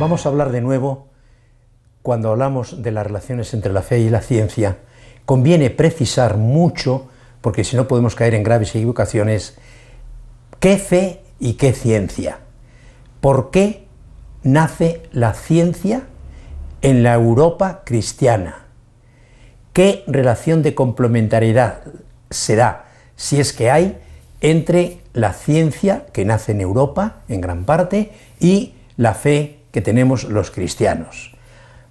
Vamos a hablar de nuevo, cuando hablamos de las relaciones entre la fe y la ciencia, conviene precisar mucho, porque si no podemos caer en graves equivocaciones, qué fe y qué ciencia. ¿Por qué nace la ciencia en la Europa cristiana? ¿Qué relación de complementariedad se da, si es que hay, entre la ciencia que nace en Europa, en gran parte, y la fe que tenemos los cristianos?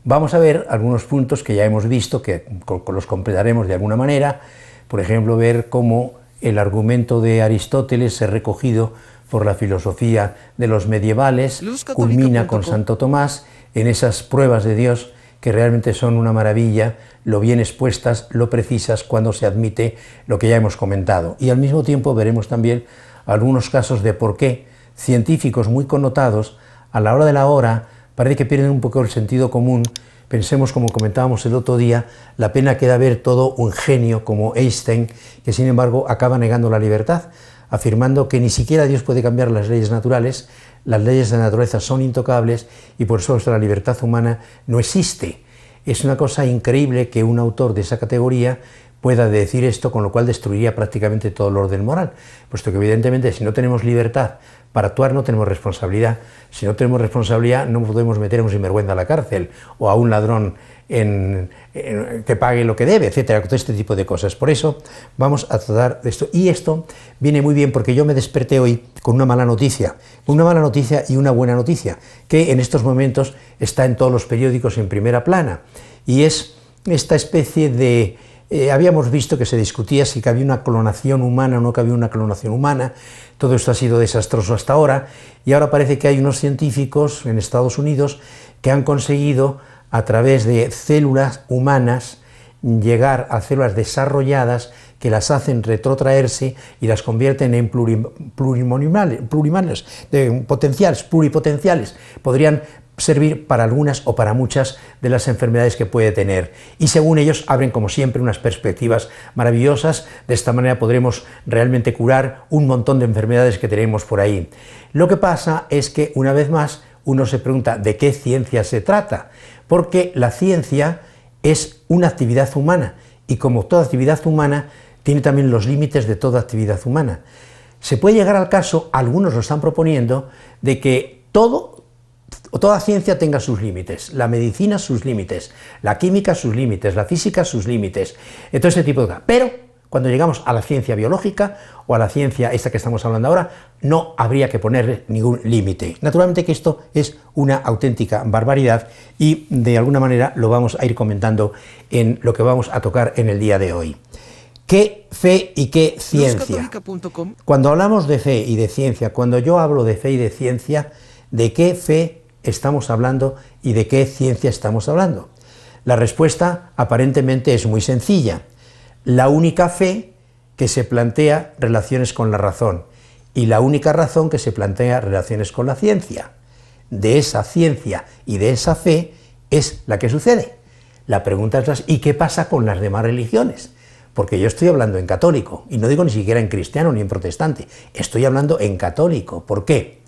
Vamos a ver algunos puntos que ya hemos visto, que los completaremos de alguna manera. Por ejemplo, ver cómo el argumento de Aristóteles es recogido por la filosofía de los medievales, culmina con Santo Tomás en esas pruebas de Dios que realmente son una maravilla, lo bien expuestas, lo precisas cuando se admite lo que ya hemos comentado. Y al mismo tiempo veremos también algunos casos de por qué científicos muy connotados, a la hora de la hora, parece que pierden un poco el sentido común. Pensemos, como comentábamos el otro día, la pena que da ver todo un genio como Einstein, que sin embargo acaba negando la libertad, afirmando que ni siquiera Dios puede cambiar las leyes naturales, las leyes de la naturaleza son intocables y por eso la libertad humana no existe. Es una cosa increíble que un autor de esa categoría pueda decir esto, con lo cual destruiría prácticamente todo el orden moral, puesto que evidentemente si no tenemos libertad para actuar no tenemos responsabilidad, si no tenemos responsabilidad no podemos meter a un sinvergüenza a la cárcel o a un ladrón que pague lo que debe, etcétera, todo este tipo de cosas. Por eso vamos a tratar de esto, y esto viene muy bien porque yo me desperté hoy con una mala noticia y una buena noticia, que en estos momentos está en todos los periódicos en primera plana, y es esta especie de... habíamos visto que se discutía si cabía una clonación humana o no cabía una clonación humana. Todo esto ha sido desastroso hasta ahora, y ahora parece que hay unos científicos en Estados Unidos que han conseguido, a través de células humanas, llegar a células desarrolladas que las hacen retrotraerse y las convierten en pluripotenciales. Podrían servir para algunas o para muchas de las enfermedades que puede tener, y según ellos abren como siempre unas perspectivas maravillosas. De esta manera podremos realmente curar un montón de enfermedades que tenemos por ahí. Lo que pasa es que una vez más uno se pregunta de qué ciencia se trata, porque la ciencia es una actividad humana, y como toda actividad humana tiene también los límites de toda actividad humana. Se puede llegar al caso, algunos lo están proponiendo, de que toda ciencia tenga sus límites, la medicina sus límites, la química sus límites, la física sus límites, todo ese tipo de cosas. Pero cuando llegamos a la ciencia biológica o a la ciencia esta que estamos hablando ahora, no habría que poner ningún límite. Naturalmente que esto es una auténtica barbaridad, y de alguna manera lo vamos a ir comentando en lo que vamos a tocar en el día de hoy. ¿Qué fe y qué ciencia? Cuando hablamos de fe y de ciencia, cuando yo hablo de fe y de ciencia, ¿de qué fe estamos hablando y de qué ciencia estamos hablando? La respuesta aparentemente es muy sencilla. La única fe que se plantea relaciones con la razón, y la única razón que se plantea relaciones con la ciencia. De esa ciencia y de esa fe es la que sucede. La pregunta es, ¿y qué pasa con las demás religiones? Porque yo estoy hablando en católico, y no digo ni siquiera en cristiano ni en protestante, estoy hablando en católico. ¿Por qué?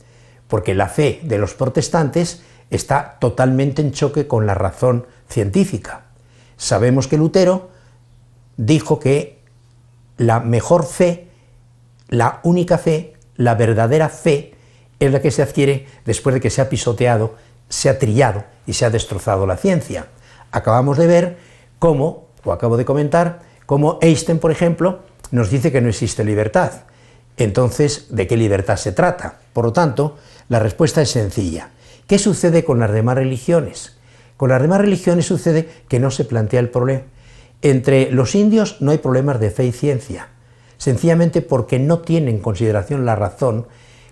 Porque la fe de los protestantes está totalmente en choque con la razón científica. Sabemos que Lutero dijo que la mejor fe, la única fe, la verdadera fe, es la que se adquiere después de que se ha pisoteado, se ha trillado y se ha destrozado la ciencia. Acabamos de ver cómo, o acabo de comentar, cómo Einstein, por ejemplo, nos dice que no existe libertad. Entonces, ¿de qué libertad se trata? Por lo tanto, la respuesta es sencilla. ¿Qué sucede con las demás religiones? Con las demás religiones sucede que no se plantea el problema. Entre los indios no hay problemas de fe y ciencia, sencillamente porque no tienen en consideración la razón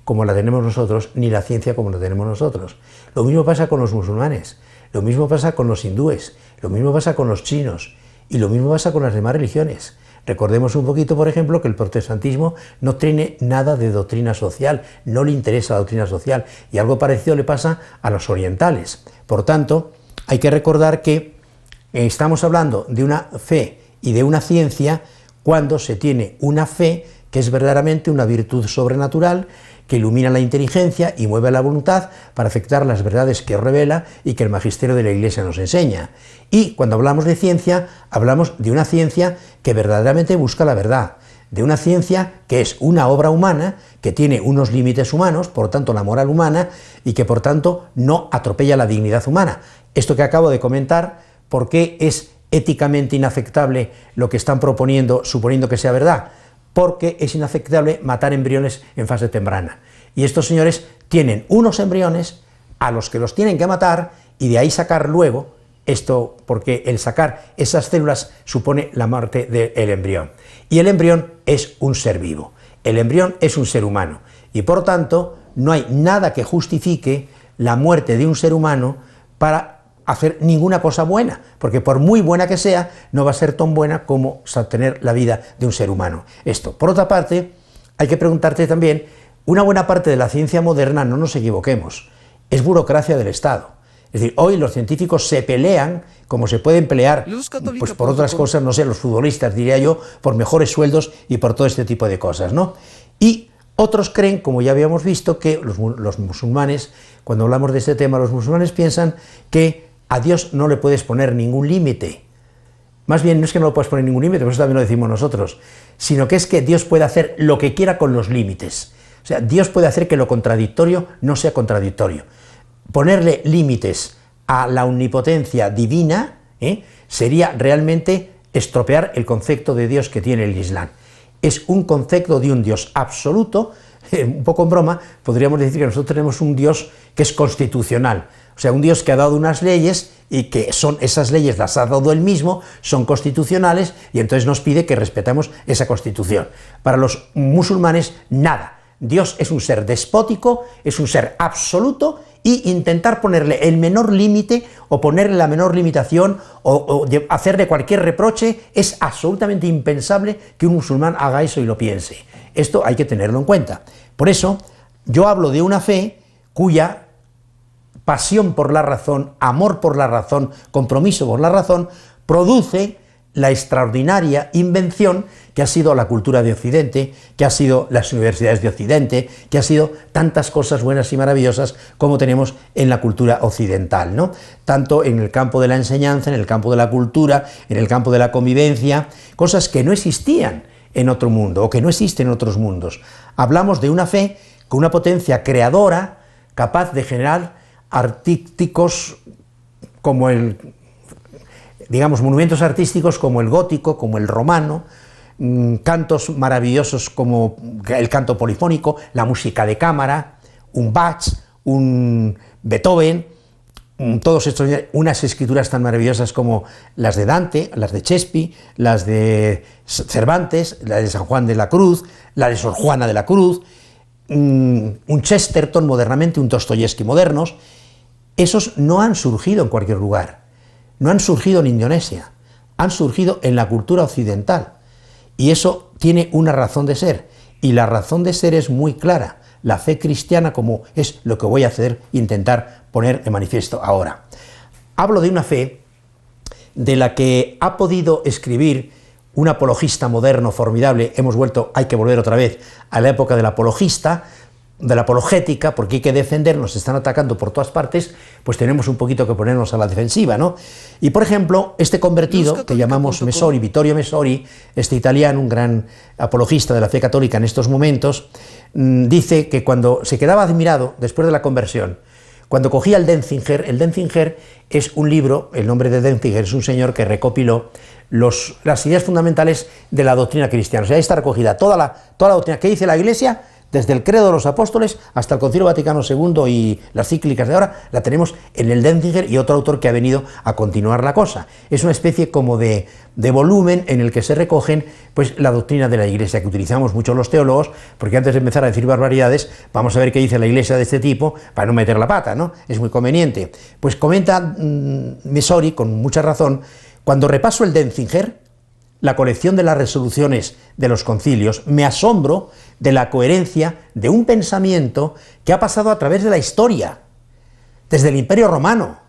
como la tenemos nosotros, ni la ciencia como la tenemos nosotros. Lo mismo pasa con los musulmanes, lo mismo pasa con los hindúes, lo mismo pasa con los chinos, y lo mismo pasa con las demás religiones. Recordemos un poquito, por ejemplo, que el protestantismo no tiene nada de doctrina social, no le interesa la doctrina social, y algo parecido le pasa a los orientales. Por tanto, hay que recordar que estamos hablando de una fe y de una ciencia cuando se tiene una fe que es verdaderamente una virtud sobrenatural que ilumina la inteligencia y mueve la voluntad para aceptar las verdades que revela y que el magisterio de la Iglesia nos enseña. Y cuando hablamos de ciencia, hablamos de una ciencia que verdaderamente busca la verdad, de una ciencia que es una obra humana, que tiene unos límites humanos, por tanto la moral humana, y que por tanto no atropella la dignidad humana. Esto que acabo de comentar, ¿por qué es éticamente inaceptable lo que están proponiendo, suponiendo que sea verdad? Porque es inaceptable matar embriones en fase temprana. Y estos señores tienen unos embriones a los que los tienen que matar y de ahí sacar luego esto, porque el sacar esas células supone la muerte del embrión. Y el embrión es un ser vivo, el embrión es un ser humano y por tanto no hay nada que justifique la muerte de un ser humano para hacer ninguna cosa buena, porque por muy buena que sea, no va a ser tan buena como sostener la vida de un ser humano. Esto. Por otra parte, hay que preguntarte también, una buena parte de la ciencia moderna, no nos equivoquemos, es burocracia del Estado. Es decir, hoy los científicos se pelean, como se pueden pelear, pues por otras cosas, no sé, los futbolistas, diría yo, por mejores sueldos y por todo este tipo de cosas, ¿no? Y otros creen, como ya habíamos visto, que los musulmanes, cuando hablamos de este tema, los musulmanes piensan que a Dios no le puedes poner ningún límite. Más bien, no es que no le puedas poner ningún límite, por eso también lo decimos nosotros, sino que es que Dios puede hacer lo que quiera con los límites. O sea, Dios puede hacer que lo contradictorio no sea contradictorio. Ponerle límites a la omnipotencia divina sería realmente estropear el concepto de Dios que tiene el Islam. Es un concepto de un Dios absoluto, un poco en broma, podríamos decir que nosotros tenemos un Dios que es constitucional, o sea, un Dios que ha dado unas leyes y que son esas leyes las ha dado él mismo, son constitucionales y entonces nos pide que respetemos esa constitución. Para los musulmanes, nada. Dios es un ser despótico, es un ser absoluto y intentar ponerle el menor límite o ponerle la menor limitación o hacerle cualquier reproche es absolutamente impensable que un musulmán haga eso y lo piense. Esto hay que tenerlo en cuenta. Por eso yo hablo de una fe cuya pasión por la razón, amor por la razón, compromiso por la razón, produce la extraordinaria invención que ha sido la cultura de Occidente, que ha sido las universidades de Occidente, que ha sido tantas cosas buenas y maravillosas como tenemos en la cultura occidental, ¿no? Tanto en el campo de la enseñanza, en el campo de la cultura, en el campo de la convivencia, cosas que no existían en otro mundo o que no existen en otros mundos. Hablamos de una fe con una potencia creadora capaz de generar artísticos como monumentos artísticos como el gótico, como el romano, cantos maravillosos como el canto polifónico, la música de cámara, un Bach, un Beethoven, todos estos, unas escrituras tan maravillosas como las de Dante, las de Shakespeare, las de Cervantes, la de San Juan de la Cruz, la de Sor Juana de la Cruz, un Chesterton modernamente, un Dostoyevsky modernos. Esos no han surgido en cualquier lugar. No han surgido en Indonesia, han surgido en la cultura occidental y eso tiene una razón de ser y la razón de ser es muy clara, la fe cristiana como es lo que voy a hacer, intentar poner de manifiesto ahora. Hablo de una fe de la que ha podido escribir un apologista moderno formidable, hay que volver otra vez a la época del apologista, de la apologética, porque hay que defender, nos están atacando por todas partes, pues tenemos un poquito que ponernos a la defensiva, ¿no? Y por ejemplo, este convertido, que llamamos Messori, Vittorio Messori, este italiano, un gran apologista de la fe católica en estos momentos, dice que cuando se quedaba admirado, después de la conversión, cuando cogía el Denzinger es un libro, el nombre de Denzinger es un señor que recopiló las ideas fundamentales de la doctrina cristiana, o sea, ahí está recogida toda la doctrina que dice la Iglesia, desde el credo de los apóstoles hasta el Concilio Vaticano II y las cíclicas de ahora, la tenemos en el Denzinger y otro autor que ha venido a continuar la cosa. Es una especie como de volumen en el que se recogen pues, la doctrina de la Iglesia, que utilizamos mucho los teólogos, porque antes de empezar a decir barbaridades, vamos a ver qué dice la Iglesia de este tipo, para no meter la pata, ¿no? Es muy conveniente. Pues comenta Messori, con mucha razón, cuando repaso el Denzinger, la colección de las resoluciones de los concilios, me asombro de la coherencia de un pensamiento que ha pasado a través de la historia, desde el Imperio Romano,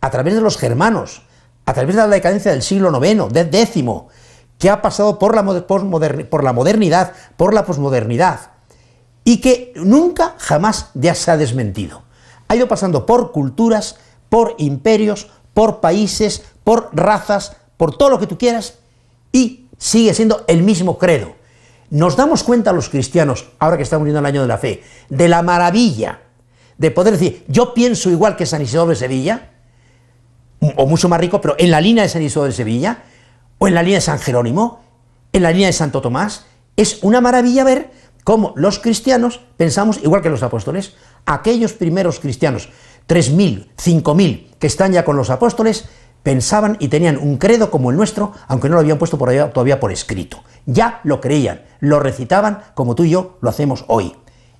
a través de los germanos, a través de la decadencia del siglo IX, X, que ha pasado por la modernidad, por la posmodernidad, y que nunca jamás ya se ha desmentido. Ha ido pasando por culturas, por imperios, por países, por razas, por todo lo que tú quieras, y sigue siendo el mismo credo. Nos damos cuenta los cristianos, ahora que estamos viendo el año de la fe, de la maravilla de poder decir, yo pienso igual que San Isidoro de Sevilla, o mucho más rico, pero en la línea de San Isidoro de Sevilla, o en la línea de San Jerónimo, en la línea de Santo Tomás. Es una maravilla ver cómo los cristianos pensamos igual que los apóstoles. Aquellos primeros cristianos, 3.000, 5.000, que están ya con los apóstoles, pensaban y tenían un credo como el nuestro, aunque no lo habían puesto todavía por escrito. Ya lo creían, lo recitaban como tú y yo lo hacemos hoy.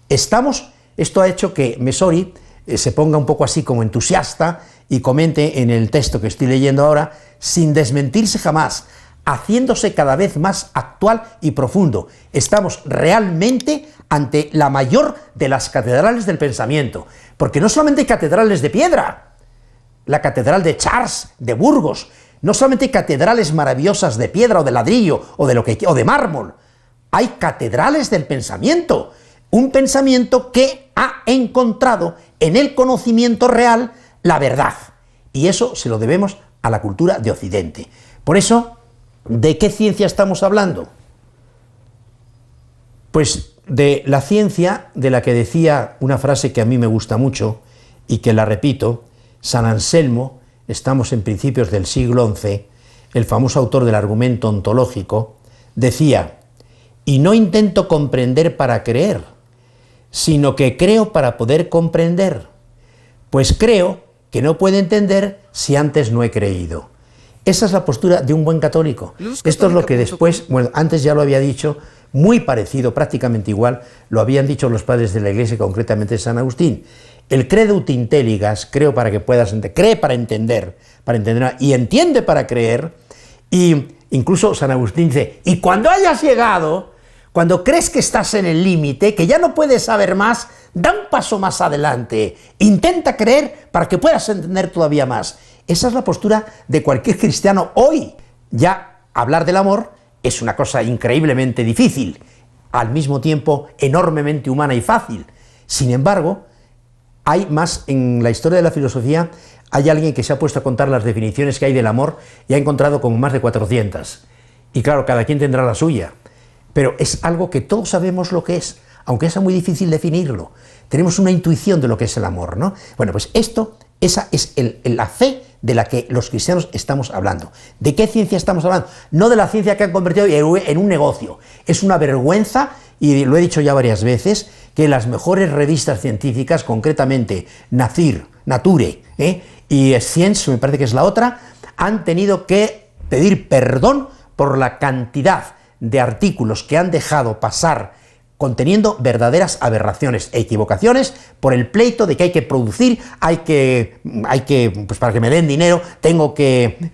Esto ha hecho que Messori se ponga un poco así como entusiasta y comente en el texto que estoy leyendo ahora, sin desmentirse jamás, haciéndose cada vez más actual y profundo. Estamos realmente ante la mayor de las catedrales del pensamiento, porque no solamente hay catedrales de piedra, la catedral de Chartres, de Burgos, no solamente hay catedrales maravillosas de piedra o de ladrillo o de mármol, hay catedrales del pensamiento, un pensamiento que ha encontrado en el conocimiento real la verdad, y eso se lo debemos a la cultura de Occidente. Por eso, ¿de qué ciencia estamos hablando? Pues de la ciencia de la que decía una frase que a mí me gusta mucho y que la repito, San Anselmo, estamos en principios del siglo XI, el famoso autor del argumento ontológico, decía, y no intento comprender para creer, sino que creo para poder comprender, pues creo que no puedo entender si antes no he creído. Esa es la postura de un buen católico. Esto es lo que después, bueno, antes ya lo había dicho, muy parecido, prácticamente igual, lo habían dicho los padres de la Iglesia, concretamente San Agustín. El credo ut intelligas, creo para que puedas entender, cree para entender, y entiende para creer, y incluso San Agustín dice, y cuando hayas llegado, cuando crees que estás en el límite, que ya no puedes saber más, da un paso más adelante, intenta creer para que puedas entender todavía más. Esa es la postura de cualquier cristiano hoy. Ya hablar del amor es una cosa increíblemente difícil, al mismo tiempo enormemente humana y fácil. Sin embargo, hay más en la historia de la filosofía, hay alguien que se ha puesto a contar las definiciones que hay del amor y ha encontrado como más de 400. Y claro, cada quien tendrá la suya, pero es algo que todos sabemos lo que es, aunque es muy difícil definirlo. Tenemos una intuición de lo que es el amor, ¿no? Bueno, pues esa es la fe de la que los cristianos estamos hablando. ¿De qué ciencia estamos hablando? No de la ciencia que han convertido en un negocio. Es una vergüenza, y lo he dicho ya varias veces, que las mejores revistas científicas, concretamente Nature y Science, me parece que es la otra, han tenido que pedir perdón por la cantidad de artículos que han dejado pasar conteniendo verdaderas aberraciones e equivocaciones por el pleito de que hay que producir, pues para que me den dinero, tengo que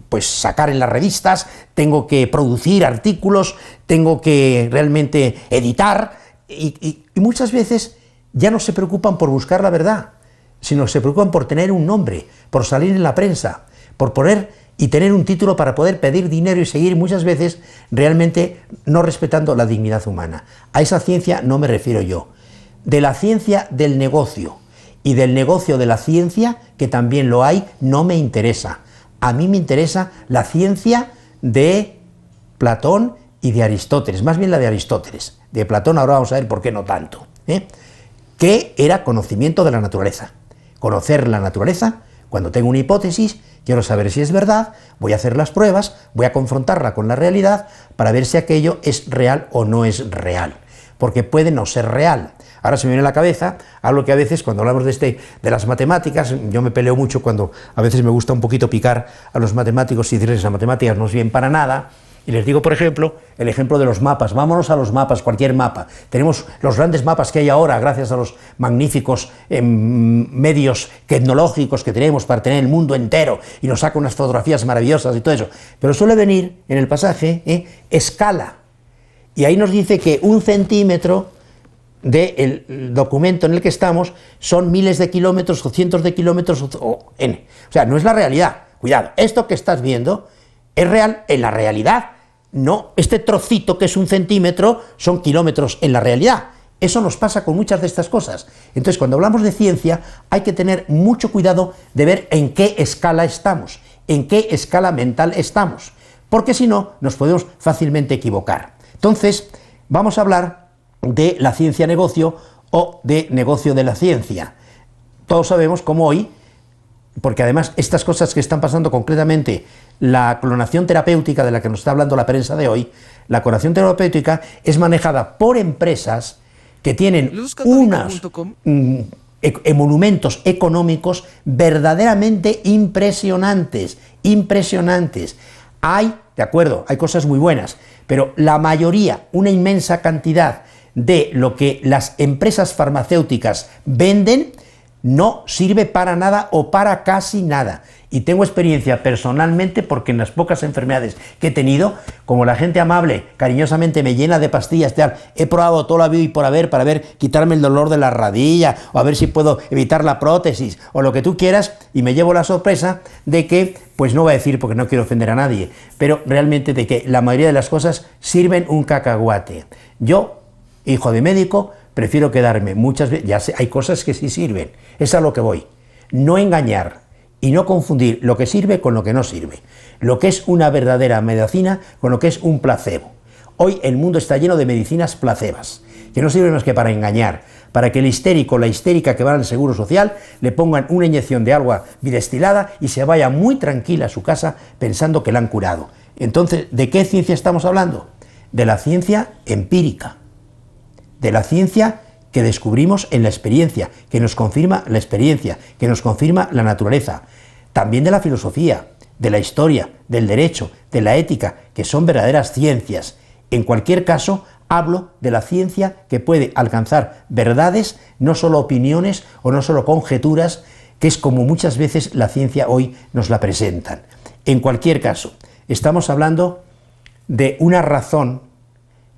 pues sacar en las revistas, tengo que producir artículos, tengo que realmente editar, y muchas veces ya no se preocupan por buscar la verdad, sino se preocupan por tener un nombre, por salir en la prensa, por poner y tener un título para poder pedir dinero y seguir muchas veces realmente no respetando la dignidad humana. A esa ciencia no me refiero yo. De la ciencia del negocio y del negocio de la ciencia, que también lo hay, no me interesa. A mí me interesa la ciencia de Platón y de Aristóteles, más bien la de Aristóteles. De Platón ahora vamos a ver por qué no tanto, que era conocimiento de la naturaleza. Conocer la naturaleza, cuando tengo una hipótesis, quiero saber si es verdad, voy a hacer las pruebas, voy a confrontarla con la realidad para ver si aquello es real o no es real, porque puede no ser real. Ahora se me viene a la cabeza algo que a veces cuando hablamos de las matemáticas, yo me peleo mucho cuando a veces me gusta un poquito picar a los matemáticos y decirles que las matemáticas no sirven para nada, y les digo, por ejemplo, el ejemplo de los mapas. Vámonos a los mapas, cualquier mapa. Tenemos los grandes mapas que hay ahora, gracias a los magníficos medios tecnológicos que tenemos para tener el mundo entero, y nos saca unas fotografías maravillosas y todo eso. Pero suele venir en el pasaje escala, y ahí nos dice que 1 centímetro del documento en el que estamos son miles de kilómetros o cientos de kilómetros o n. O sea, no es la realidad. Cuidado, esto que estás viendo es real en la realidad no, este trocito que es 1 centímetro son kilómetros en la realidad. Eso nos pasa con muchas de estas cosas. Entonces, cuando hablamos de ciencia, hay que tener mucho cuidado de ver en qué escala estamos, en qué escala mental estamos, porque si no, nos podemos fácilmente equivocar. Entonces, vamos a hablar de la ciencia-negocio o de negocio de la ciencia. Todos sabemos cómo hoy, porque además estas cosas que están pasando concretamente, la clonación terapéutica de la que nos está hablando la prensa de hoy, la clonación terapéutica es manejada por empresas que tienen unos monumentos económicos verdaderamente impresionantes, impresionantes. Hay, de acuerdo, hay cosas muy buenas, pero la mayoría, una inmensa cantidad de lo que las empresas farmacéuticas venden no sirve para nada o para casi nada. Y tengo experiencia personalmente porque en las pocas enfermedades que he tenido, como la gente amable cariñosamente me llena de pastillas, tal, he probado todo lo habido y por haber para ver, quitarme el dolor de la rodilla o a ver si puedo evitar la prótesis o lo que tú quieras, y me llevo la sorpresa de que, pues no voy a decir porque no quiero ofender a nadie, pero realmente de que la mayoría de las cosas sirven un cacahuate. Yo, hijo de médico, prefiero quedarme muchas veces, ya sé, hay cosas que sí sirven, es a lo que voy, no engañar y no confundir lo que sirve con lo que no sirve, lo que es una verdadera medicina con lo que es un placebo. Hoy el mundo está lleno de medicinas placebas, que no sirven más que para engañar, para que el histérico o la histérica que va al Seguro Social le pongan una inyección de agua bidestilada y se vaya muy tranquila a su casa pensando que la han curado. Entonces, ¿de qué ciencia estamos hablando? De la ciencia empírica, de la ciencia que descubrimos en la experiencia, que nos confirma la experiencia, que nos confirma la naturaleza, también de la filosofía, de la historia, del derecho, de la ética, que son verdaderas ciencias. En cualquier caso, hablo de la ciencia que puede alcanzar verdades, no solo opiniones o no solo conjeturas, que es como muchas veces la ciencia hoy nos la presentan. En cualquier caso, estamos hablando de una razón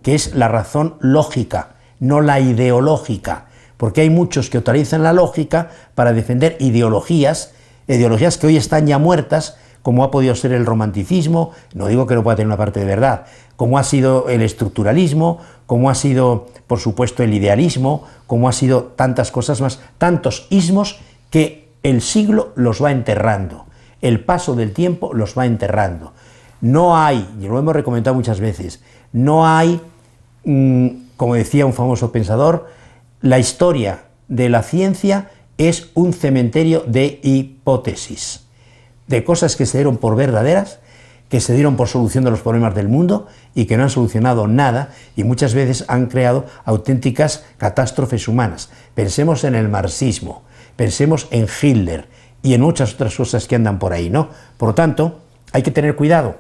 que es la razón lógica, no la ideológica, porque hay muchos que utilizan la lógica para defender ideologías que hoy están ya muertas, como ha podido ser el romanticismo, no digo que no pueda tener una parte de verdad, como ha sido el estructuralismo, como ha sido, por supuesto, el idealismo, como ha sido tantas cosas más, tantos ismos que el siglo los va enterrando, el paso del tiempo los va enterrando. No hay, y lo hemos recomendado muchas veces, no hay, como decía un famoso pensador, la historia de la ciencia es un cementerio de hipótesis, de cosas que se dieron por verdaderas, que se dieron por solución de los problemas del mundo y que no han solucionado nada y muchas veces han creado auténticas catástrofes humanas. Pensemos en el marxismo, pensemos en Hitler y en muchas otras cosas que andan por ahí, ¿no? Por lo tanto, hay que tener cuidado.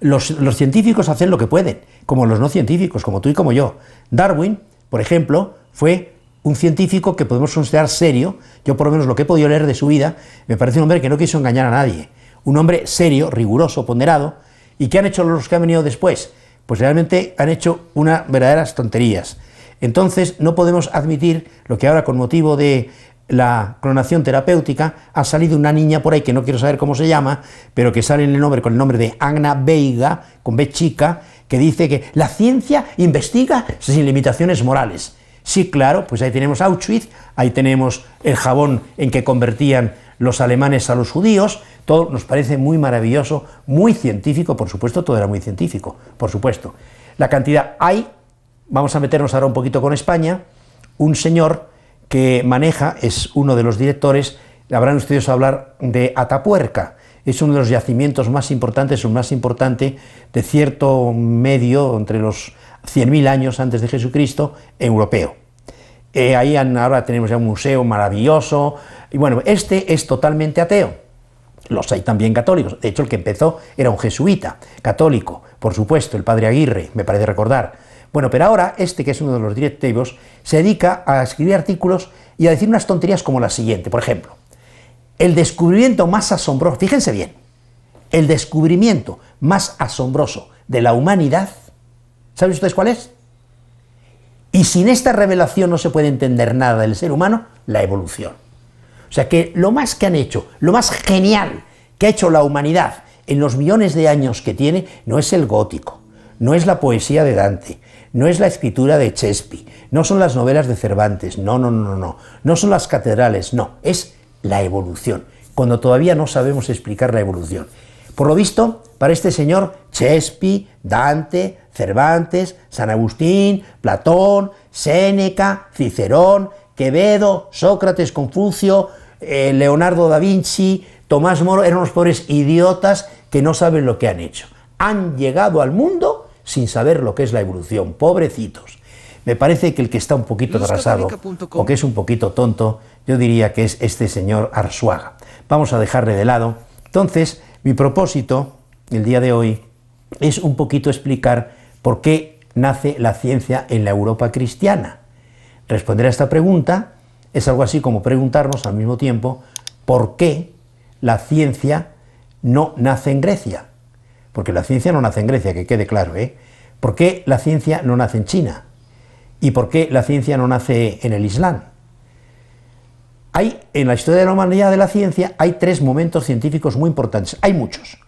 Los científicos hacen lo que pueden, como los no científicos, como tú y como yo. Darwin, por ejemplo, fue un científico que podemos considerar serio. Yo, por lo menos, lo que he podido leer de su vida, me parece un hombre que no quiso engañar a nadie. Un hombre serio, riguroso, ponderado. ¿Y qué han hecho los que han venido después? Pues realmente han hecho unas verdaderas tonterías. Entonces, no podemos admitir lo que ahora, con motivo de la clonación terapéutica, ha salido una niña por ahí que no quiero saber cómo se llama, pero que sale en el nombre, con el nombre de Anna Veiga, con B chica, que dice que la ciencia investiga sin limitaciones morales. Sí, claro, pues ahí tenemos Auschwitz, ahí tenemos el jabón en que convertían los alemanes a los judíos, todo nos parece muy maravilloso, muy científico, por supuesto, todo era muy científico, por supuesto. La cantidad hay, vamos a meternos ahora un poquito con España, un señor que maneja, es uno de los directores, habrán ustedes hablar de Atapuerca, es uno de los yacimientos más importantes, el más importante de cierto medio, entre los 100.000 años antes de Jesucristo, europeo. Ahí ahora tenemos ya un museo maravilloso, y bueno, este es totalmente ateo. Los hay también católicos, de hecho el que empezó era un jesuita, católico, por supuesto, el padre Aguirre, me parece recordar. Bueno, pero ahora este, que es uno de los directivos, se dedica a escribir artículos y a decir unas tonterías como la siguiente, por ejemplo, el descubrimiento más asombroso, fíjense bien, el descubrimiento más asombroso de la humanidad, ¿saben ustedes cuál es? Y sin esta revelación no se puede entender nada del ser humano, la evolución. O sea que lo más que han hecho, lo más genial que ha hecho la humanidad en los millones de años que tiene, no es el gótico, no es la poesía de Dante, no es la escritura de Shakespeare, no son las novelas de Cervantes, no son las catedrales, no, es la evolución, cuando todavía no sabemos explicar la evolución. Por lo visto, para este señor, Shakespeare, Dante, Cervantes, San Agustín, Platón, Séneca, Cicerón, Quevedo, Sócrates, Confucio, Leonardo da Vinci, Tomás Moro, eran los pobres idiotas que no saben lo que han hecho. Han llegado al mundo sin saber lo que es la evolución, pobrecitos. Me parece que el que está un poquito atrasado o que es un poquito tonto, yo diría que es este señor Arzuaga. Vamos a dejarle de lado. Entonces, mi propósito el día de hoy es un poquito explicar por qué nace la ciencia en la Europa cristiana. Responder a esta pregunta es algo así como preguntarnos al mismo tiempo por qué la ciencia no nace en Grecia. Porque la ciencia no nace en Grecia, que quede claro, ¿eh? ¿Por qué la ciencia no nace en China? ¿Y por qué la ciencia no nace en el Islam? En la historia de la humanidad de la ciencia hay tres momentos científicos muy importantes, hay muchos,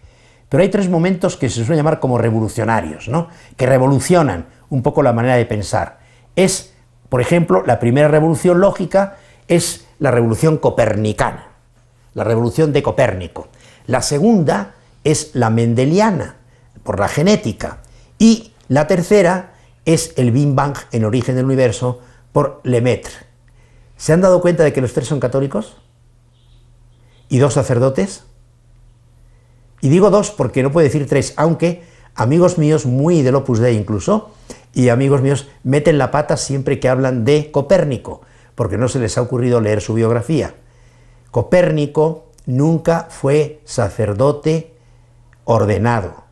pero hay tres momentos que se suelen llamar como revolucionarios, ¿no? Que revolucionan un poco la manera de pensar. Por ejemplo, la primera revolución lógica es la revolución copernicana, la revolución de Copérnico. La segunda es la mendeliana, por la genética, y la tercera es el Big Bang, en origen del universo, por Lemaitre. ¿Se han dado cuenta de que los tres son católicos? ¿Y dos sacerdotes? Y digo dos porque no puedo decir tres, aunque amigos míos, muy del Opus Dei incluso, y amigos míos meten la pata siempre que hablan de Copérnico, porque no se les ha ocurrido leer su biografía. Copérnico nunca fue sacerdote ordenado.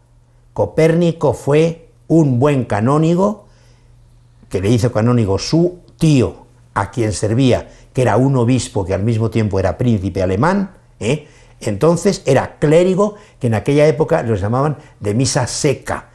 Copérnico fue un buen canónigo, que le hizo canónigo su tío, a quien servía, que era un obispo que al mismo tiempo era príncipe alemán, entonces era clérigo, que en aquella época los llamaban de misa seca,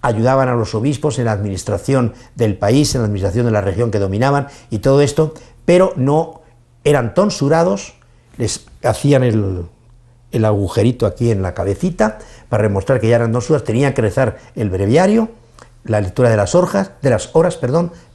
ayudaban a los obispos en la administración del país, en la administración de la región que dominaban y todo esto, pero no eran tonsurados, les hacían el agujerito aquí en la cabecita para demostrar que ya eran tonsurados, tenían que rezar el breviario, la lectura de las horas,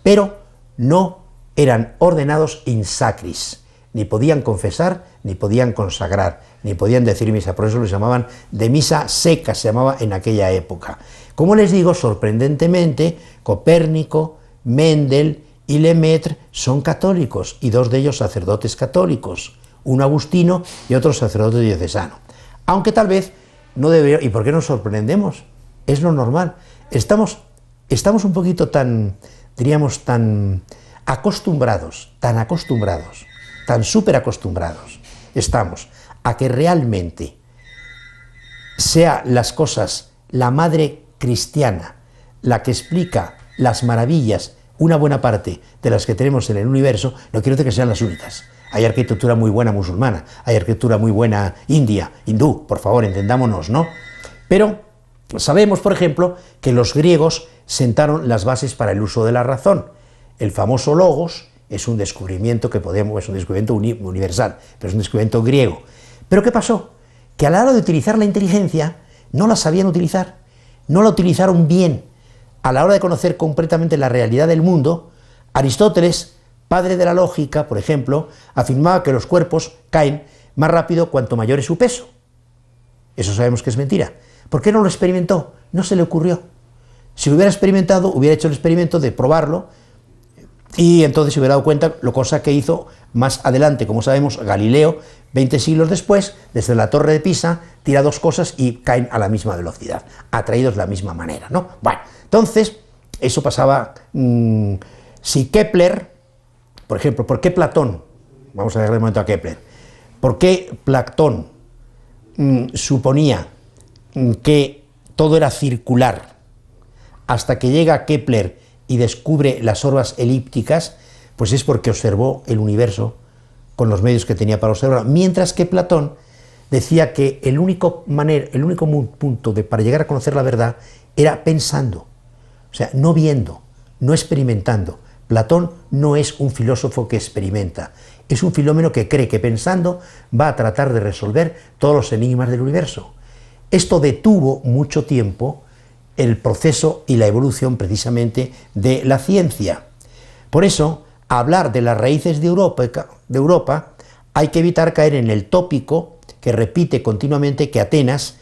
pero no eran ordenados in sacris, ni podían confesar, ni podían consagrar, ni podían decir misa, por eso los llamaban de misa seca, se llamaba en aquella época. Como les digo, sorprendentemente, Copérnico, Mendel y Lemaitre son católicos, y dos de ellos sacerdotes católicos, un agustino y otro sacerdote diocesano. Aunque tal vez no debería, ¿y por qué nos sorprendemos? Es lo normal. Estamos un poquito tan acostumbrados, tan súper acostumbrados, estamos a que realmente sea las cosas, la madre cristiana, la que explica las maravillas, una buena parte de las que tenemos en el universo, no quiero decir que sean las únicas. Hay arquitectura muy buena musulmana, hay arquitectura muy buena hindú, por favor, entendámonos, ¿no? Pero sabemos, por ejemplo, que los griegos sentaron las bases para el uso de la razón. El famoso logos es un descubrimiento es un descubrimiento universal, pero es un descubrimiento griego. ¿Pero qué pasó? Que a la hora de utilizar la inteligencia no la sabían utilizar, no la utilizaron bien. A la hora de conocer completamente la realidad del mundo, Aristóteles, padre de la lógica, por ejemplo, afirmaba que los cuerpos caen más rápido cuanto mayor es su peso. Eso sabemos que es mentira. ¿Por qué no lo experimentó? No se le ocurrió. Si lo hubiera experimentado, hubiera hecho el experimento de probarlo, y entonces se hubiera dado cuenta, cosa que hizo más adelante, como sabemos, Galileo, 20 siglos después, desde la Torre de Pisa, tira dos cosas y caen a la misma velocidad, atraídos de la misma manera, ¿no? Bueno, entonces, eso pasaba. Si Kepler, por ejemplo, ¿por qué Platón? Vamos a darle un momento a Kepler. ¿Por qué Platón suponía que todo era circular hasta que llega Kepler y descubre las orbas elípticas? Pues es porque observó el universo con los medios que tenía para observarlo, mientras que Platón decía que el único punto para llegar a conocer la verdad era pensando, o sea, no viendo, no experimentando. Platón no es un filósofo que experimenta, es un filómeno que cree que pensando va a tratar de resolver todos los enigmas del universo. Esto detuvo mucho tiempo el proceso y la evolución precisamente de la ciencia. Por eso, hablar de las raíces de Europa hay que evitar caer en el tópico que repite continuamente que Atenas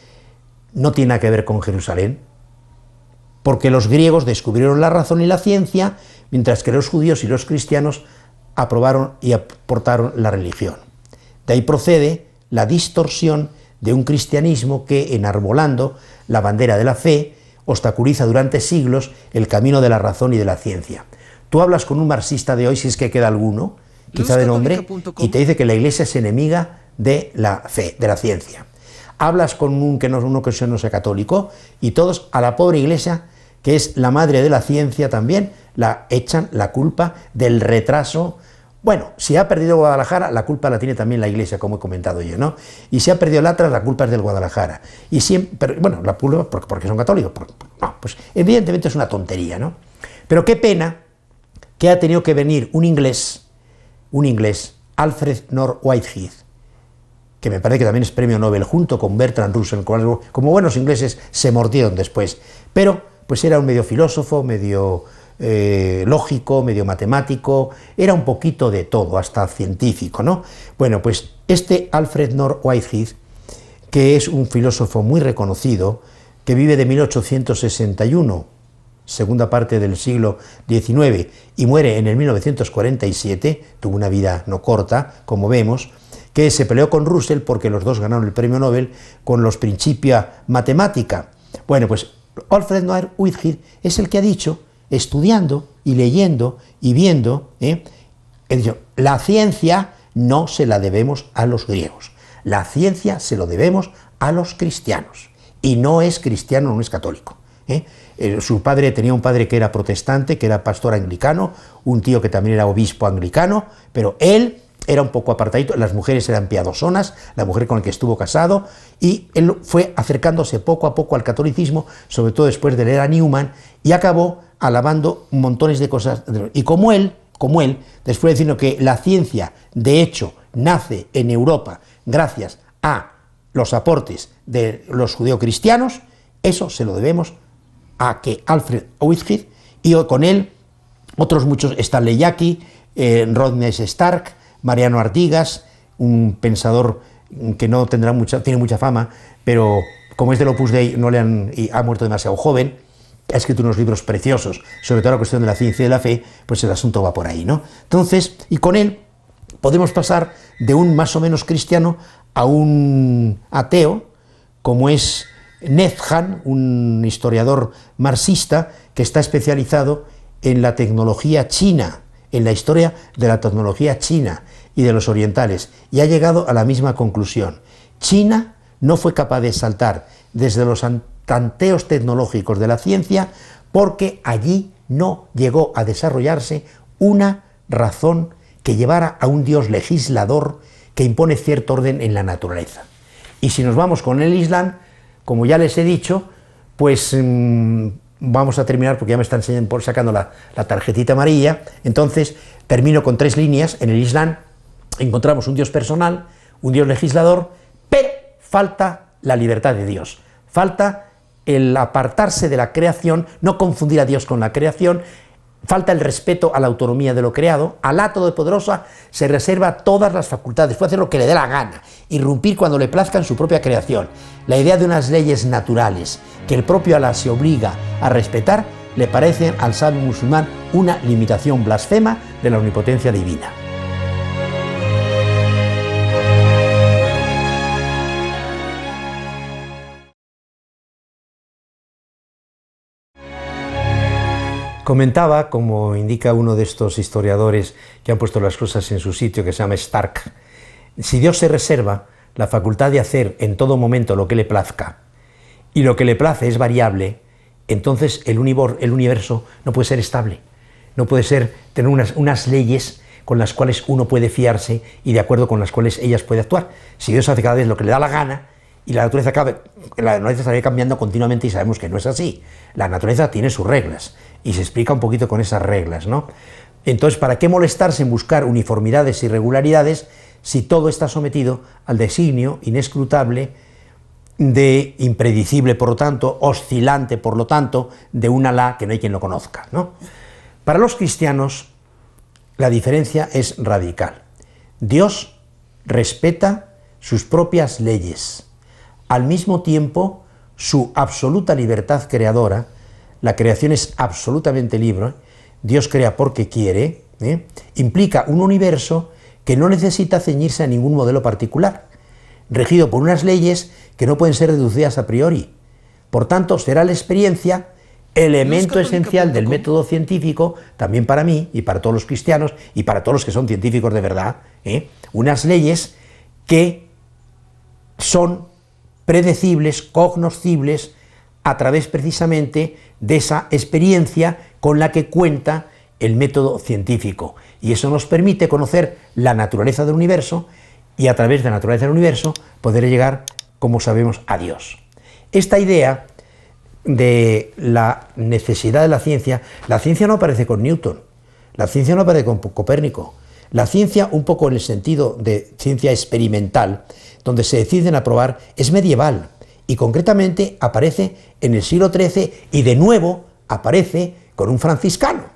no tiene nada que ver con Jerusalén, porque los griegos descubrieron la razón y la ciencia, mientras que los judíos y los cristianos aprobaron y aportaron la religión. De ahí procede la distorsión de un cristianismo que, enarbolando la bandera de la fe, obstaculiza durante siglos el camino de la razón y de la ciencia. Tú hablas con un marxista de hoy, si es que queda alguno, quizá de nombre, y te dice que la Iglesia es enemiga de la fe, de la ciencia. Hablas con uno que no sea católico, y todos a la pobre Iglesia, que es la madre de la ciencia también, la echan la culpa del retraso. Bueno, si ha perdido Guadalajara, la culpa la tiene también la Iglesia, como he comentado yo, ¿no? Y si ha perdido el Atlas, la culpa es del Guadalajara. Y siempre, bueno, la culpa porque son católicos. No, pues evidentemente es una tontería, ¿no? Pero qué pena que ha tenido que venir un inglés, Alfred North Whitehead, que me parece que también es premio Nobel, junto con Bertrand Russell, como buenos ingleses se mordieron después, pero pues era un medio filósofo, medio lógico, medio matemático, era un poquito de todo, hasta científico, ¿no? Bueno, pues este Alfred North Whitehead, que es un filósofo muy reconocido, que vive de 1861, segunda parte del siglo XIX, y muere en el 1947, tuvo una vida no corta, como vemos, que se peleó con Russell porque los dos ganaron el premio Nobel con los Principia Mathematica. Bueno, pues Alfred North Whitehead es el que ha dicho, estudiando y leyendo y viendo, he dicho, la ciencia no se la debemos a los griegos, la ciencia se lo debemos a los cristianos, y no es cristiano, no es católico. Su padre tenía un padre que era protestante, que era pastor anglicano, un tío que también era obispo anglicano, pero él era un poco apartadito, las mujeres eran piadosonas, la mujer con la que estuvo casado, y él fue acercándose poco a poco al catolicismo, sobre todo después de leer a Newman, y acabó alabando montones de cosas. Y como él, después de diciendo que la ciencia, de hecho, nace en Europa gracias a los aportes de los judeocristianos, eso se lo debemos a que Alfred Whitehead, y con él otros muchos, Stanley Jackie, Rodney Stark, Mariano Artigas, un pensador que no tendrá tiene mucha fama, pero como es del Opus Dei y ha muerto demasiado joven, ha escrito unos libros preciosos, sobre todo la cuestión de la ciencia y de la fe, pues el asunto va por ahí, ¿no? Entonces, y con él podemos pasar de un más o menos cristiano a un ateo, como es Nefjan, un historiador marxista que está especializado en la tecnología china, en la historia de la tecnología china y de los orientales, y ha llegado a la misma conclusión. China no fue capaz de saltar desde los tanteos tecnológicos de la ciencia porque allí no llegó a desarrollarse una razón que llevara a un Dios legislador que impone cierto orden en la naturaleza. Y si nos vamos con el Islam, como ya les he dicho, pues vamos a terminar porque ya me están sacando la tarjetita amarilla. Entonces termino con 3 líneas. En el Islam encontramos un Dios personal, un Dios legislador, pero falta la libertad de Dios, falta el apartarse de la creación, no confundir a Dios con la creación, falta el respeto a la autonomía de lo creado. Alá Todopoderoso se reserva todas las facultades, puede hacer lo que le dé la gana, irrumpir cuando le plazca en su propia creación. La idea de unas leyes naturales que el propio Alá se obliga a respetar le parece al sabio musulmán una limitación blasfema de la omnipotencia divina. Comentaba, como indica uno de estos historiadores que han puesto las cosas en su sitio, que se llama Stark, si Dios se reserva la facultad de hacer en todo momento lo que le plazca, y lo que le place es variable, entonces el universo no puede ser estable, no puede tener unas leyes con las cuales uno puede fiarse y de acuerdo con las cuales ellas puede actuar. Si Dios hace cada vez lo que le da la gana, y la naturaleza estaría cambiando continuamente, y sabemos que no es así. La naturaleza tiene sus reglas, y se explica un poquito con esas reglas, ¿no? Entonces, ¿para qué molestarse en buscar uniformidades y regularidades si todo está sometido al designio inescrutable de impredecible, por lo tanto, oscilante, por lo tanto, de un Alá que no hay quien lo conozca, ¿no? Para los cristianos, la diferencia es radical. Dios respeta sus propias leyes. Al mismo tiempo, su absoluta libertad creadora, la creación es absolutamente libre, Dios crea porque quiere, implica un universo que no necesita ceñirse a ningún modelo particular, regido por unas leyes que no pueden ser deducidas a priori. Por tanto, será la experiencia elemento esencial del método científico, también para mí y para todos los cristianos y para todos los que son científicos de verdad, unas leyes que son predecibles, cognoscibles, a través precisamente de esa experiencia con la que cuenta el método científico. Y eso nos permite conocer la naturaleza del universo y a través de la naturaleza del universo poder llegar, como sabemos, a Dios. Esta idea de la necesidad de la ciencia no aparece con Newton, la ciencia no aparece con Copérnico, la ciencia, un poco en el sentido de ciencia experimental, donde se deciden a probar, es medieval y concretamente aparece en el siglo XIII y de nuevo aparece con un franciscano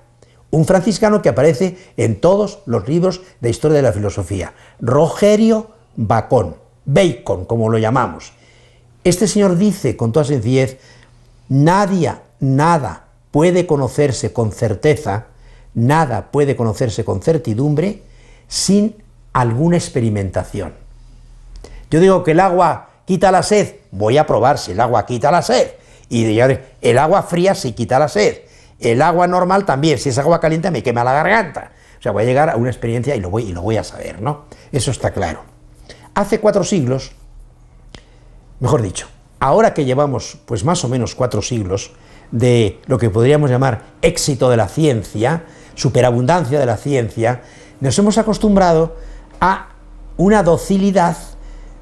que aparece en todos los libros de historia de la filosofía, Rogerio Bacon, como lo llamamos. Este señor dice con toda sencillez: nada puede conocerse con certeza, nada puede conocerse con certidumbre sin alguna experimentación. Yo digo que el agua quita la sed, voy a probar si el agua quita la sed, y el agua fría sí quita la sed, el agua normal también, si es agua caliente me quema la garganta. O sea, voy a llegar a una experiencia y lo voy a saber, ¿no? Eso está claro. Hace 4 siglos, mejor dicho, ahora que llevamos pues más o menos 4 siglos de lo que podríamos llamar éxito de la ciencia, superabundancia de la ciencia, nos hemos acostumbrado a una docilidad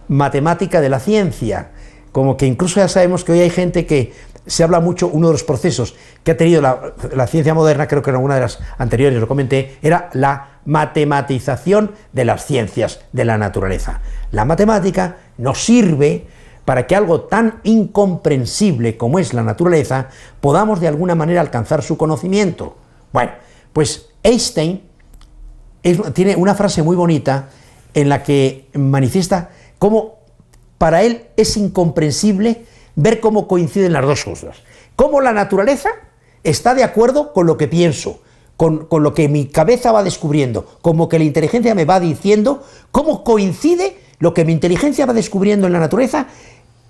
matemática de la ciencia, como que incluso ya sabemos que hoy hay gente que se habla mucho, uno de los procesos que ha tenido la ciencia moderna, creo que en alguna de las anteriores lo comenté, era la matematización de las ciencias de la naturaleza. La matemática nos sirve para que algo tan incomprensible como es la naturaleza podamos de alguna manera alcanzar su conocimiento. Bueno, pues Einstein tiene una frase muy bonita en la que manifiesta cómo para él es incomprensible ver cómo coinciden las dos cosas. Cómo la naturaleza está de acuerdo con lo que pienso, con lo que mi cabeza va descubriendo, como que la inteligencia me va diciendo, cómo coincide lo que mi inteligencia va descubriendo en la naturaleza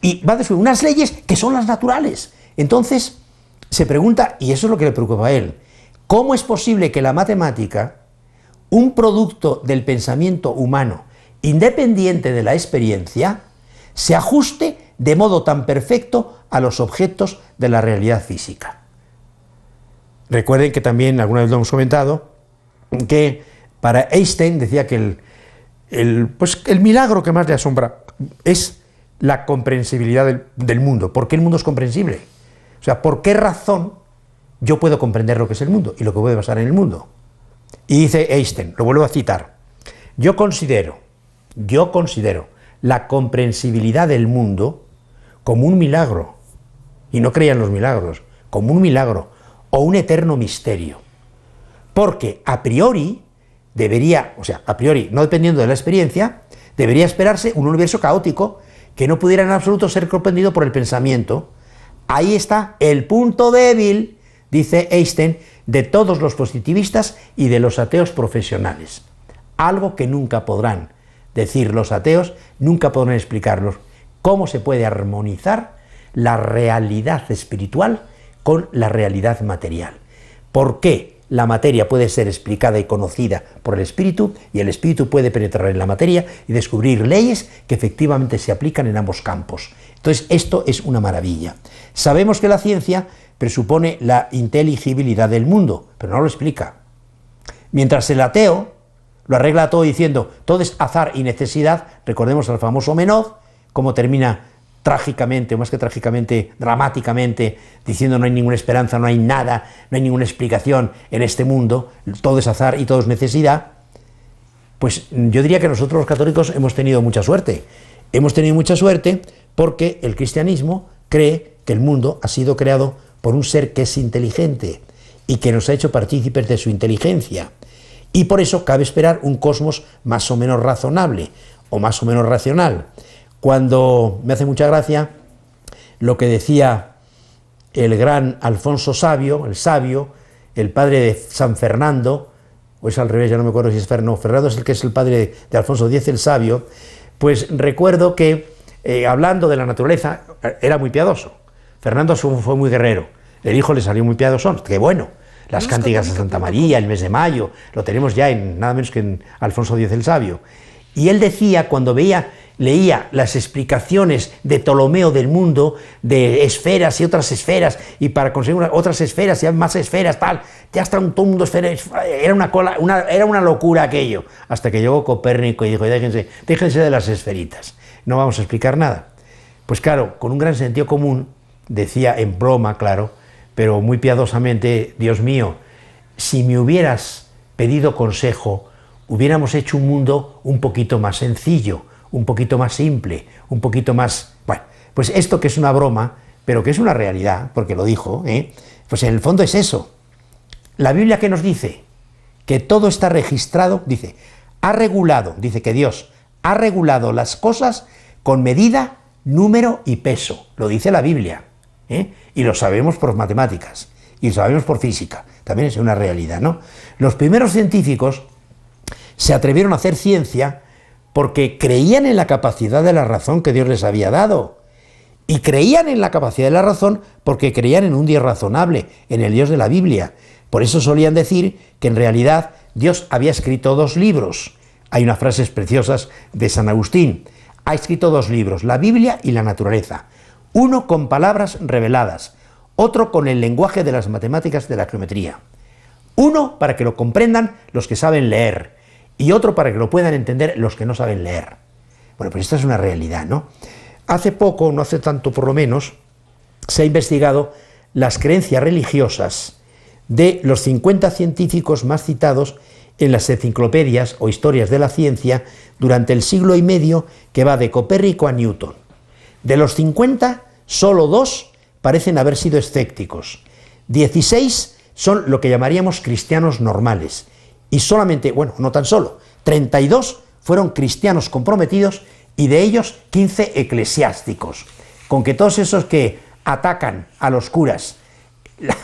y va a descubrir unas leyes que son las naturales. Entonces se pregunta, y eso es lo que le preocupa a él, ¿cómo es posible que la matemática, un producto del pensamiento humano, independiente de la experiencia, se ajuste de modo tan perfecto a los objetos de la realidad física? Recuerden que también alguna vez lo hemos comentado, que para Einstein decía que el milagro que más le asombra es la comprensibilidad del mundo. ¿Por qué el mundo es comprensible? O sea, ¿por qué razón yo puedo comprender lo que es el mundo y lo que puede pasar en el mundo? Y dice Einstein, lo vuelvo a citar: yo considero la comprensibilidad del mundo como un milagro, y no creía en los milagros, como un milagro o un eterno misterio, porque a priori no dependiendo de la experiencia, debería esperarse un universo caótico que no pudiera en absoluto ser comprendido por el pensamiento. Ahí está el punto débil, dice Einstein, de todos los positivistas y de los ateos profesionales. Algo que nunca podrán decir los ateos, nunca podrán explicarlos. ¿Cómo se puede armonizar la realidad espiritual con la realidad material? ¿Por qué la materia puede ser explicada y conocida por el espíritu y el espíritu puede penetrar en la materia y descubrir leyes que efectivamente se aplican en ambos campos? Entonces, esto es una maravilla. Sabemos que la ciencia presupone la inteligibilidad del mundo, pero no lo explica. Mientras el ateo lo arregla todo diciendo todo es azar y necesidad, recordemos al famoso Menoz, cómo termina trágicamente, o más que trágicamente, dramáticamente, diciendo no hay ninguna esperanza, no hay nada, no hay ninguna explicación en este mundo, todo es azar y todo es necesidad. Pues yo diría que nosotros los católicos hemos tenido mucha suerte porque el cristianismo cree que el mundo ha sido creado por un ser que es inteligente y que nos ha hecho partícipes de su inteligencia. Y por eso cabe esperar un cosmos más o menos razonable o más o menos racional. Cuando me hace mucha gracia lo que decía el gran Alfonso Sabio, el padre de San Fernando, o es al revés, ya no me acuerdo si es Fernando. Fernando es el que es el padre de Alfonso X el Sabio. Pues recuerdo que hablando de la naturaleza era muy piadoso. Fernando fue muy guerrero, el hijo le salió muy piadoso, qué bueno. Las cánticas de Santa María, el mes de mayo, lo tenemos ya en nada menos que en Alfonso X el Sabio. Y él decía, cuando leía las explicaciones de Ptolomeo del mundo, de esferas y otras esferas, y para conseguir otras esferas y más esferas, tal, ya está todo un mundo esfera, era una locura aquello, hasta que llegó Copérnico y dijo, déjense de las esferitas, no vamos a explicar nada. Pues claro, con un gran sentido común, decía en broma, claro, pero muy piadosamente, Dios mío, si me hubieras pedido consejo, hubiéramos hecho un mundo un poquito más sencillo, un poquito más simple, un poquito más... Bueno, pues esto que es una broma, pero que es una realidad, porque lo dijo, pues en el fondo es eso. La Biblia, ¿qué nos dice? Que todo está registrado, dice que Dios ha regulado las cosas con medida, número y peso, lo dice la Biblia. Y lo sabemos por matemáticas, y lo sabemos por física, también es una realidad, ¿no? Los primeros científicos se atrevieron a hacer ciencia porque creían en la capacidad de la razón que Dios les había dado, y creían en la capacidad de la razón porque creían en un Dios razonable, en el Dios de la Biblia. Por eso solían decir que en realidad Dios había escrito 2 libros. Hay unas frases preciosas de San Agustín. Ha escrito 2 libros, la Biblia y la naturaleza. Uno con palabras reveladas, otro con el lenguaje de las matemáticas de la geometría. Uno para que lo comprendan los que saben leer y otro para que lo puedan entender los que no saben leer. Bueno, pues esta es una realidad, ¿no? Hace poco, no hace tanto por lo menos, se ha investigado las creencias religiosas de los 50 científicos más citados en las enciclopedias o historias de la ciencia durante el siglo y medio que va de Copérnico a Newton. De los 50, solo 2 parecen haber sido escépticos. 16 son lo que llamaríamos cristianos normales. Y solamente, bueno, no tan solo, 32 fueron cristianos comprometidos y de ellos 15 eclesiásticos. Con que todos esos que atacan a los curas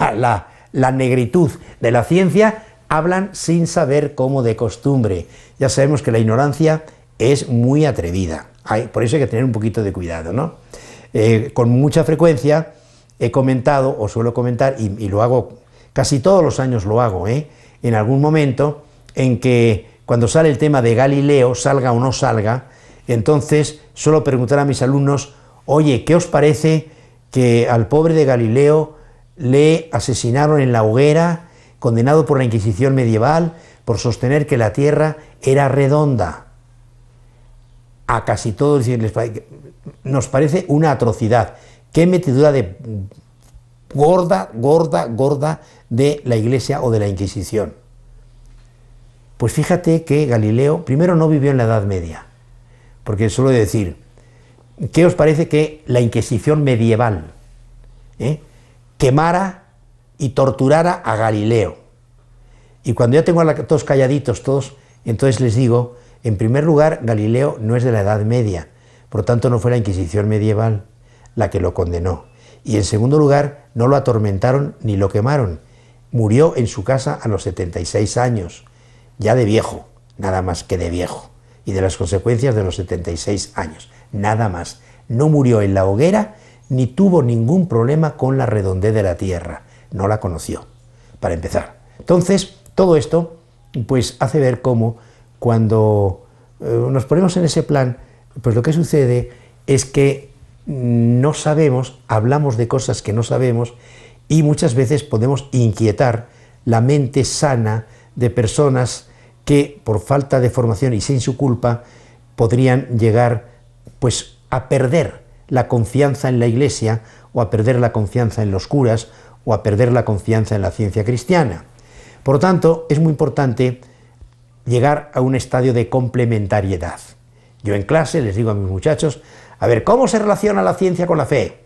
la negritud de la ciencia hablan sin saber cómo de costumbre. Ya sabemos que la ignorancia es muy atrevida. Por eso hay que tener un poquito de cuidado, ¿no? Con mucha frecuencia he comentado, o suelo comentar, y lo hago, casi todos los años lo hago, en algún momento en que cuando sale el tema de Galileo, salga o no salga, entonces suelo preguntar a mis alumnos, oye, ¿qué os parece que al pobre de Galileo le asesinaron en la hoguera, condenado por la Inquisición medieval, por sostener que la Tierra era redonda? A casi todos nos parece una atrocidad. Qué metedura de gorda de la Iglesia o de la Inquisición. Pues fíjate que Galileo, primero, no vivió en la Edad Media, porque suelo decir, ¿qué os parece que la Inquisición medieval quemara y torturara a Galileo? Y cuando ya tengo a todos calladitos, entonces les digo, en primer lugar, Galileo no es de la Edad Media, por lo tanto no fue la Inquisición medieval la que lo condenó. Y en segundo lugar, no lo atormentaron ni lo quemaron. Murió en su casa a los 76 años, ya de viejo, nada más que de viejo, y de las consecuencias de los 76 años, nada más. No murió en la hoguera ni tuvo ningún problema con la redondez de la Tierra, no la conoció, para empezar. Entonces, todo esto pues hace ver cómo cuando nos ponemos en ese plan, pues lo que sucede es que no sabemos, hablamos de cosas que no sabemos y muchas veces podemos inquietar la mente sana de personas que por falta de formación y sin su culpa podrían llegar pues a perder la confianza en la Iglesia o a perder la confianza en los curas o a perder la confianza en la ciencia cristiana. Por lo tanto, es muy importante llegar a un estadio de complementariedad. Yo en clase les digo a mis muchachos, A ver, ¿cómo se relaciona la ciencia con la fe?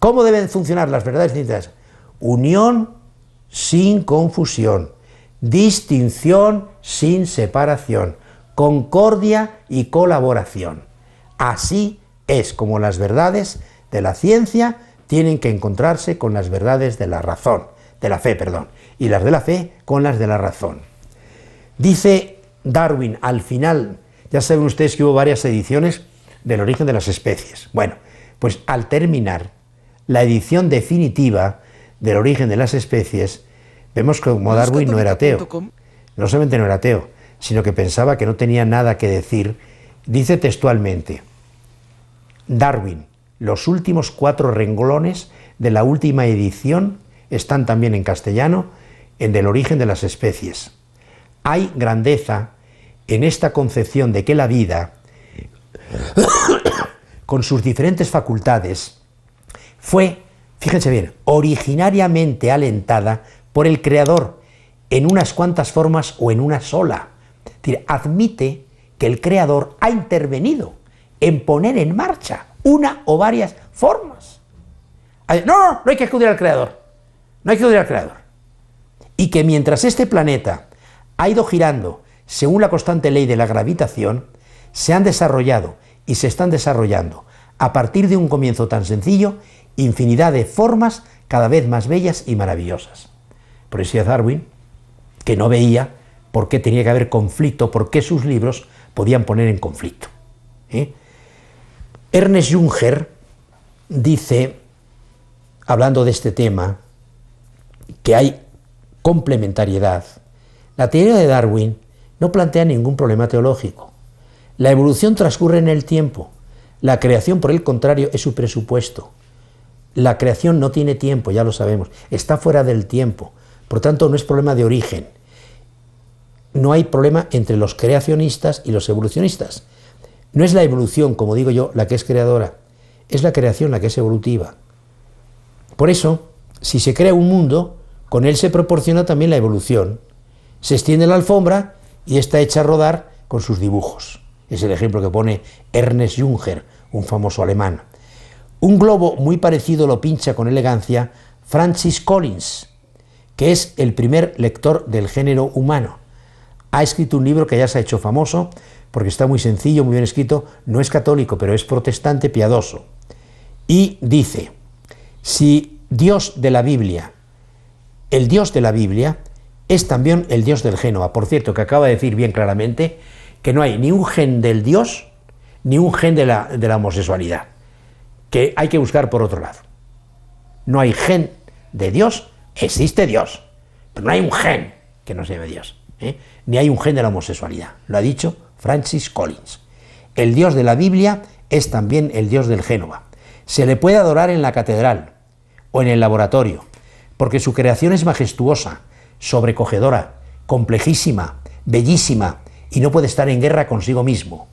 ¿Cómo deben funcionar las verdades científicas? Unión sin confusión, distinción sin separación, concordia y colaboración. Así es como las verdades de la ciencia tienen que encontrarse con las verdades de la razón, de la fe, perdón, y las de la fe con las de la razón. Dice Darwin al final, ya saben ustedes que hubo varias ediciones del origen de las especies. Bueno, pues al terminar la edición definitiva del origen de las especies, vemos que como Darwin no era ateo, no solamente no era ateo, sino que pensaba que no tenía nada que decir. Dice textualmente, Darwin, los últimos 4 renglones de la última edición están también en castellano, en Del origen de las especies. Hay grandeza en esta concepción de que la vida, con sus diferentes facultades, fue, fíjense bien, originariamente alentada por el Creador en unas cuantas formas o en una sola. Es decir, admite que el Creador ha intervenido en poner en marcha una o varias formas. No hay que acudir al Creador, no hay que acudir al Creador. Y que mientras este planeta ha ido girando según la constante ley de la gravitación, se han desarrollado y se están desarrollando, a partir de un comienzo tan sencillo, infinidad de formas cada vez más bellas y maravillosas. Por eso decía Darwin que no veía por qué tenía que haber conflicto, por qué sus libros podían poner en conflicto. Ernest Junger dice, hablando de este tema, que hay complementariedad. La teoría de Darwin no plantea ningún problema teológico. La evolución transcurre en el tiempo. La creación, por el contrario, es su presupuesto. La creación no tiene tiempo, ya lo sabemos, está fuera del tiempo. Por tanto, no es problema de origen. No hay problema entre los creacionistas y los evolucionistas. No es la evolución, como digo yo, la que es creadora, es la creación la que es evolutiva. Por eso, si se crea un mundo, con él se proporciona también la evolución. Se extiende la alfombra y está hecha a rodar con sus dibujos. Es el ejemplo que pone Ernest Junger, un famoso alemán. Un globo muy parecido lo pincha con elegancia Francis Collins, que es el primer lector del género humano. Ha escrito un libro que ya se ha hecho famoso, porque está muy sencillo, muy bien escrito, no es católico, pero es protestante piadoso. Y dice, si Dios de la Biblia, el Dios de la Biblia, es también el Dios del Génova. Por cierto, que acaba de decir bien claramente que no hay ni un gen del Dios, ni un gen de la homosexualidad, que hay que buscar por otro lado. No hay gen de Dios, existe Dios, pero no hay un gen que no se llame Dios, ni hay un gen de la homosexualidad. Lo ha dicho Francis Collins. El Dios de la Biblia es también el Dios del Génova. Se le puede adorar en la catedral o en el laboratorio, porque su creación es majestuosa, sobrecogedora, complejísima, bellísima, y no puede estar en guerra consigo mismo.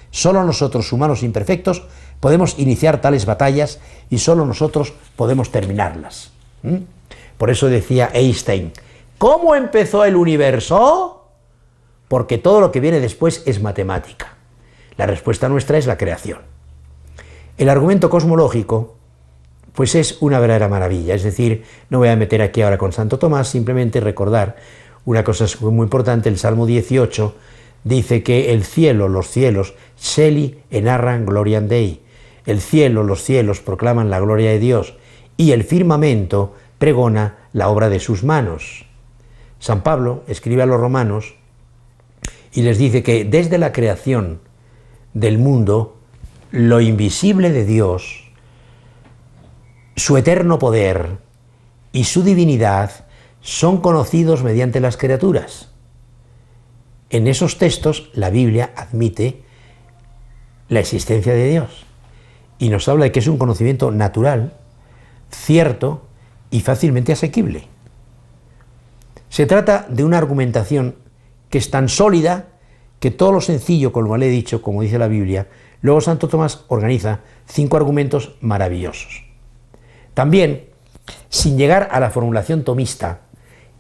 Solo nosotros, humanos imperfectos, podemos iniciar tales batallas y solo nosotros podemos terminarlas. Por eso decía Einstein, ¿cómo empezó el universo? Porque todo lo que viene después es matemática. La respuesta nuestra es la creación. El argumento cosmológico, pues es una verdadera maravilla. Es decir, no voy a meter aquí ahora con Santo Tomás, simplemente recordar una cosa muy importante. El Salmo 18 dice que el cielo, los cielos, Celi enarran gloriam Dei. El cielo, los cielos proclaman la gloria de Dios y el firmamento pregona la obra de sus manos. San Pablo escribe a los romanos y les dice que desde la creación del mundo, lo invisible de Dios, su eterno poder y su divinidad son conocidos mediante las criaturas. En esos textos la Biblia admite la existencia de Dios y nos habla de que es un conocimiento natural, cierto y fácilmente asequible. Se trata de una argumentación que es tan sólida que todo lo sencillo, como le he dicho, como dice la Biblia, luego Santo Tomás organiza 5 argumentos maravillosos. También, sin llegar a la formulación tomista,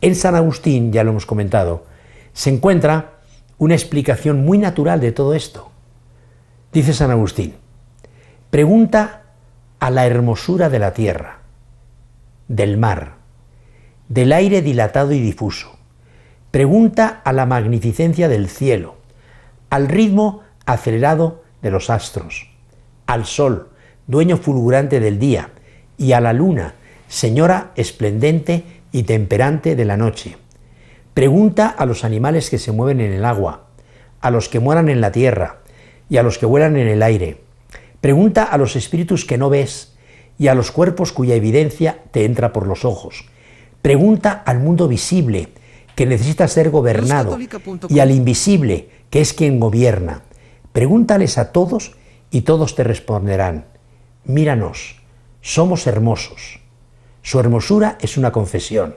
en San Agustín, ya lo hemos comentado, se encuentra una explicación muy natural de todo esto. Dice San Agustín, Pregunta a la hermosura de la tierra, del mar, del aire dilatado y difuso. Pregunta a la magnificencia del cielo, al ritmo acelerado de los astros, al sol, dueño fulgurante del día, y a la luna, señora esplendente y temperante de la noche. Pregunta a los animales que se mueven en el agua, a los que moran en la tierra y a los que vuelan en el aire. Pregunta a los espíritus que no ves y a los cuerpos cuya evidencia te entra por los ojos. Pregunta al mundo visible, que necesita ser gobernado, y al invisible, que es quien gobierna. Pregúntales a todos y todos te responderán: míranos, somos hermosos. Su hermosura es una confesión.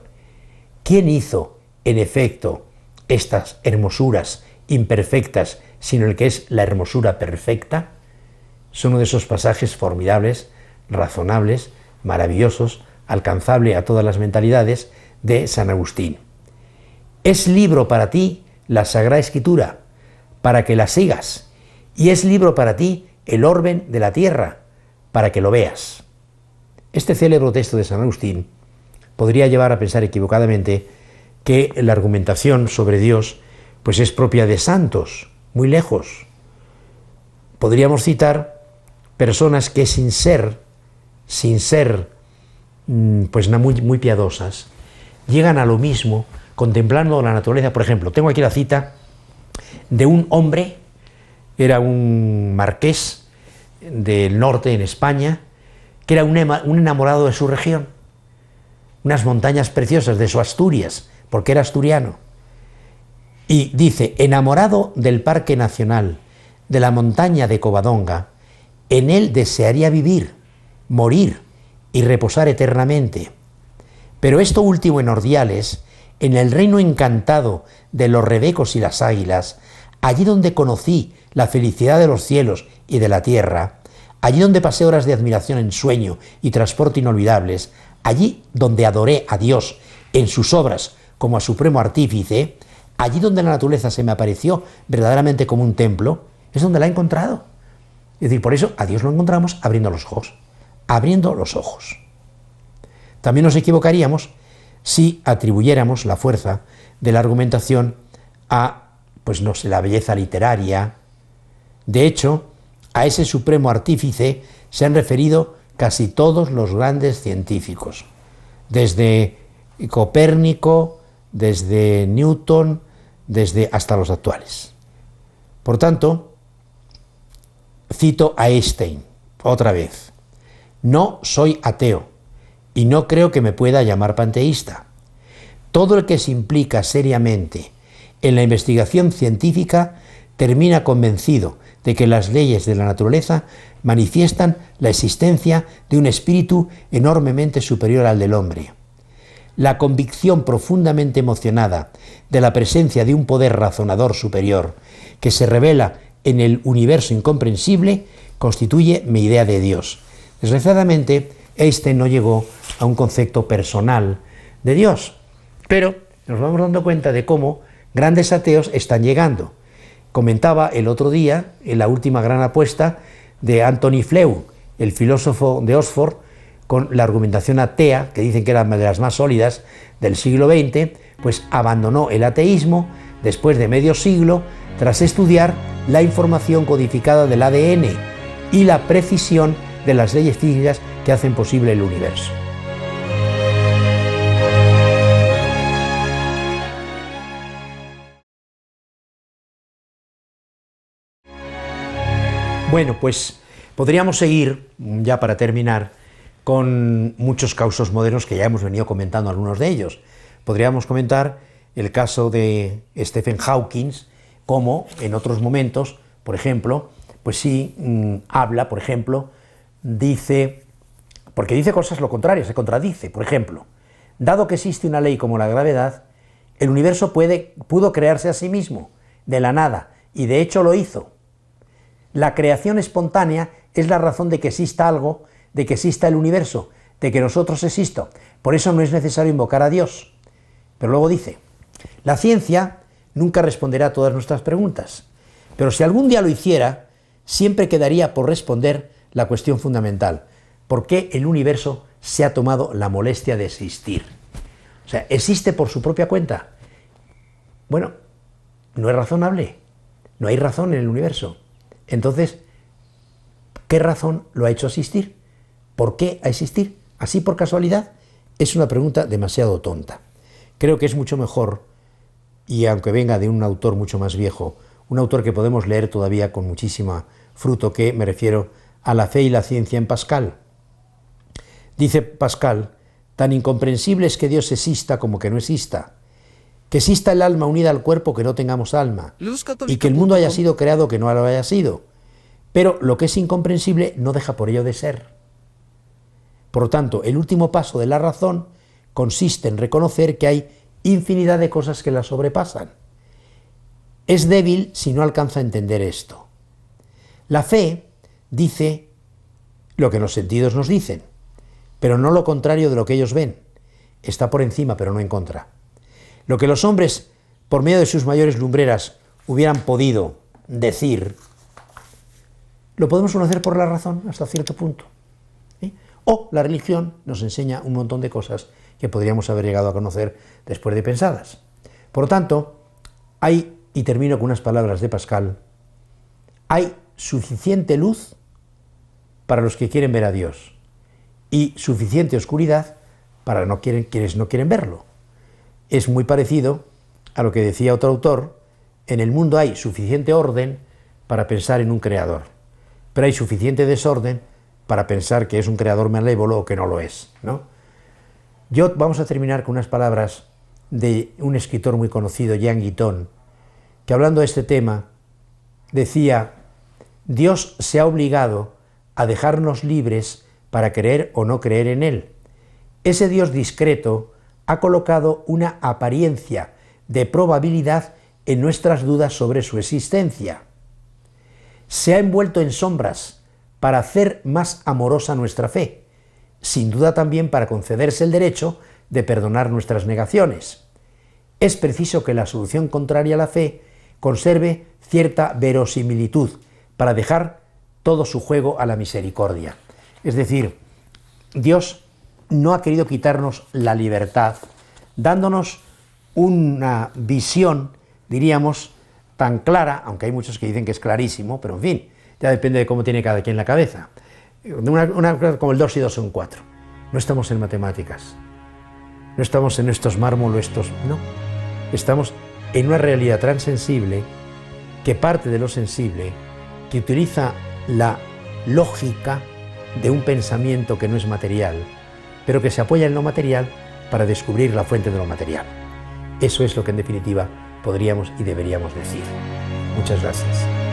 ¿Quién hizo, en efecto, estas hermosuras imperfectas, sino el que es la hermosura perfecta? Es uno de esos pasajes formidables, razonables, maravillosos, alcanzable a todas las mentalidades, de San Agustín. Es libro para ti la Sagrada Escritura, para que la sigas, y es libro para ti el orbe de la tierra, para que lo veas. Este célebre texto de San Agustín podría llevar a pensar equivocadamente que la argumentación sobre Dios pues es propia de santos, muy lejos. Podríamos citar personas que sin ser pues muy piadosas, llegan a lo mismo contemplando la naturaleza. Por ejemplo, tengo aquí la cita de un hombre, era un marqués del norte en España, que era un enamorado de su región, unas montañas preciosas de su Asturias, porque era asturiano. Y dice: enamorado del Parque Nacional, de la montaña de Covadonga, en él desearía vivir, morir y reposar eternamente. Pero esto último en Ordiales, en el reino encantado de los rebecos y las águilas, allí donde conocí la felicidad de los cielos y de la tierra, allí donde pasé horas de admiración en sueño y transporte inolvidables, allí donde adoré a Dios en sus obras como a supremo artífice, allí donde la naturaleza se me apareció verdaderamente como un templo, es donde la he encontrado. Es decir, por eso a Dios lo encontramos abriendo los ojos. Abriendo los ojos. También nos equivocaríamos si atribuyéramos la fuerza de la argumentación a, pues no sé, la belleza literaria. De hecho, a ese supremo artífice se han referido casi todos los grandes científicos, desde Copérnico, desde Newton, hasta los actuales. Por tanto, cito a Einstein otra vez: no soy ateo y no creo que me pueda llamar panteísta. Todo el que se implica seriamente en la investigación científica termina convencido de que las leyes de la naturaleza manifiestan la existencia de un espíritu enormemente superior al del hombre. La convicción profundamente emocionada de la presencia de un poder razonador superior que se revela en el universo incomprensible constituye mi idea de Dios. Desgraciadamente, Einstein no llegó a un concepto personal de Dios, pero nos vamos dando cuenta de cómo grandes ateos están llegando. Comentaba el otro día, en la última gran apuesta, de Anthony Flew, el filósofo de Oxford, con la argumentación atea, que dicen que era de las más sólidas del siglo XX, pues abandonó el ateísmo después de medio siglo, tras estudiar la información codificada del ADN y la precisión de las leyes físicas que hacen posible el universo. Bueno, pues podríamos seguir, ya para terminar, con muchos casos modernos que ya hemos venido comentando algunos de ellos. Podríamos comentar el caso de Stephen Hawking, como en otros momentos, por ejemplo, pues sí habla, por ejemplo, dice, porque dice cosas lo contrario, se contradice. Por ejemplo, dado que existe una ley como la gravedad, el universo pudo crearse a sí mismo, de la nada, y de hecho lo hizo. La creación espontánea es la razón de que exista algo, de que exista el universo, de que nosotros existamos. Por eso no es necesario invocar a Dios. Pero luego dice, la ciencia nunca responderá a todas nuestras preguntas, pero si algún día lo hiciera, siempre quedaría por responder la cuestión fundamental. ¿Por qué el universo se ha tomado la molestia de existir? O sea, ¿existe por su propia cuenta? Bueno, no es razonable. No hay razón en el universo. Entonces, ¿qué razón lo ha hecho existir? ¿Por qué a existir? ¿Así por casualidad? Es una pregunta demasiado tonta. Creo que es mucho mejor, y aunque venga de un autor mucho más viejo, un autor que podemos leer todavía con muchísima fruto, que me refiero a La fe y la ciencia en Pascal. Dice Pascal: tan incomprensible es que Dios exista como que no exista, que exista el alma unida al cuerpo, que no tengamos alma, y que el mundo haya sido creado, que no lo haya sido. Pero lo que es incomprensible no deja por ello de ser. Por lo tanto, el último paso de la razón consiste en reconocer que hay infinidad de cosas que la sobrepasan. Es débil si no alcanza a entender esto. La fe dice lo que los sentidos nos dicen, pero no lo contrario de lo que ellos ven. Está por encima, pero no en contra. Lo que los hombres, por medio de sus mayores lumbreras, hubieran podido decir, lo podemos conocer por la razón hasta cierto punto. O la religión nos enseña un montón de cosas que podríamos haber llegado a conocer después de pensadas. Por lo tanto, hay, y termino con unas palabras de Pascal, hay suficiente luz para los que quieren ver a Dios y suficiente oscuridad para quienes no quieren verlo. Es muy parecido a lo que decía otro autor: en el mundo hay suficiente orden para pensar en un creador, pero hay suficiente desorden para pensar que es un creador malévolo o que no lo es, ¿no? Vamos a terminar con unas palabras de un escritor muy conocido, Jean Guitton, que hablando de este tema decía: Dios se ha obligado a dejarnos libres para creer o no creer en Él. Ese Dios discreto ha colocado una apariencia de probabilidad en nuestras dudas sobre su existencia. Se ha envuelto en sombras para hacer más amorosa nuestra fe, sin duda también para concederse el derecho de perdonar nuestras negaciones. Es preciso que la solución contraria a la fe conserve cierta verosimilitud para dejar todo su juego a la misericordia. Es decir, Dios no ha querido quitarnos la libertad, dándonos una visión, diríamos, tan clara, aunque hay muchos que dicen que es clarísimo, pero en fin, ya depende de cómo tiene cada quien la cabeza. Una cosa como el 2 y 2 son 4. No estamos en matemáticas, no estamos en estos mármoles, no. Estamos en una realidad tan sensible, que parte de lo sensible, que utiliza la lógica de un pensamiento que no es material, pero que se apoya en lo material para descubrir la fuente de lo material. Eso es lo que en definitiva podríamos y deberíamos decir. Muchas gracias.